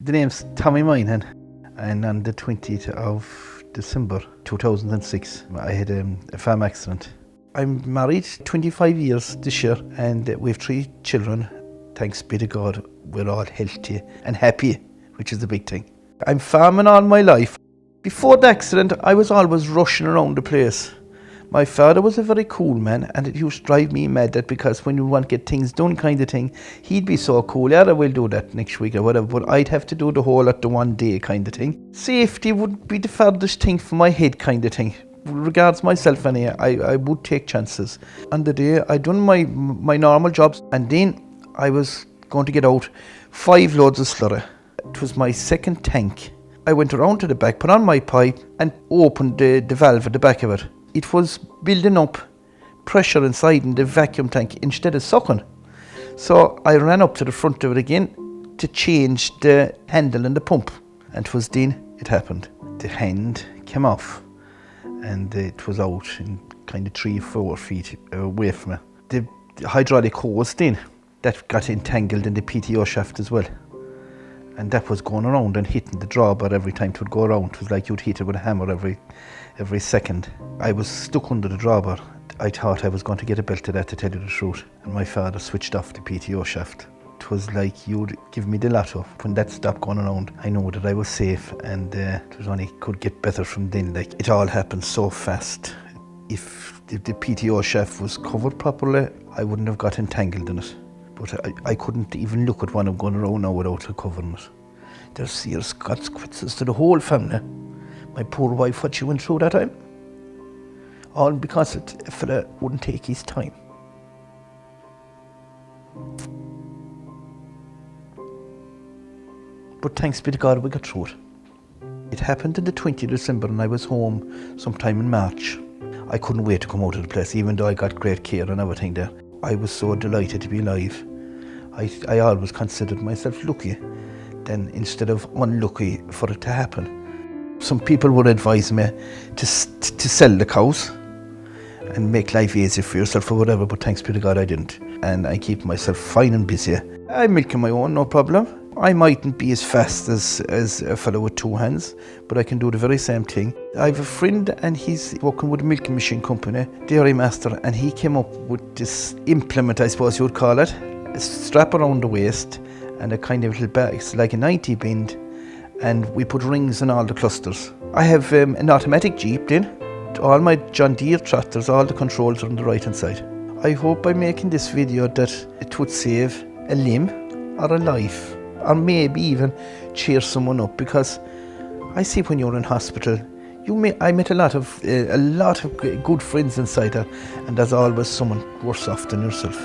The name's Tommy Moynihan, and on the 20th of December 2006, I had a farm accident. I'm married 25 years this year, and we have 3 children. Thanks be to God, we're all healthy and happy, which is the big thing. I'm farming all my life. Before the accident, I was always rushing around the place. My father was a very cool man, and it used to drive me mad that because when you want to get things done kind of thing, he'd be so cool, yeah, we'll do that next week or whatever, but I'd have to do the whole at the one day kind of thing. Safety would be the furthest thing for my head kind of thing. Regards myself anyway, I would take chances. On the day, I done my normal jobs, and then I was going to get out 5 loads of slurry. It was my second tank. I went around to the back, put on my pipe, and opened the valve at the back of it. It was building up pressure inside in the vacuum tank instead of sucking. So I ran up to the front of it again to change the handle and the pump. And 'twas then it happened. The hand came off and it was out in kind of 3-4 feet away from me. The hydraulic hose then, that got entangled in the PTO shaft as well. And that was going around and hitting the drawbar every time it would go around. It was like you'd hit it with a hammer every second. I was stuck under the drawbar. I thought I was going to get a belt of that, to tell you the truth. And my father switched off the PTO shaft. It was like you'd give me the lotto. When that stopped going around, I knew that I was safe, and it was only could get better from then. Like, it all happened so fast. If the PTO shaft was covered properly, I wouldn't have got entangled in it. But I couldn't even look at one of going around now without covering it. There's serious consequences to the whole family. My poor wife, what she went through that time. All because a fella wouldn't take his time. But thanks be to God, we got through it. It happened on the 20th of December, and I was home sometime in March. I couldn't wait to come out of the place, even though I got great care and everything there. I was so delighted to be alive. I always considered myself lucky, then instead of unlucky for it to happen. Some people would advise me to sell the cows and make life easier for yourself or whatever, but thanks be to God I didn't. And I keep myself fine and busy. I'm milking my own, no problem. I mightn't be as fast as a fellow with 2 hands, but I can do the very same thing. I have a friend, and he's working with a milking machine company, Dairy Master, and he came up with this implement, I suppose you would call it, a strap around the waist and a kind of little bag. It's like a 90 bend, and we put rings in all the clusters. I have an automatic Jeep then. All my John Deere tractors, all the controls are on the right hand side. I hope by making this video that it would save a limb or a life, or maybe even cheer someone up, because I see when you're in hospital, I met a lot of good friends inside there, and there's always someone worse off than yourself.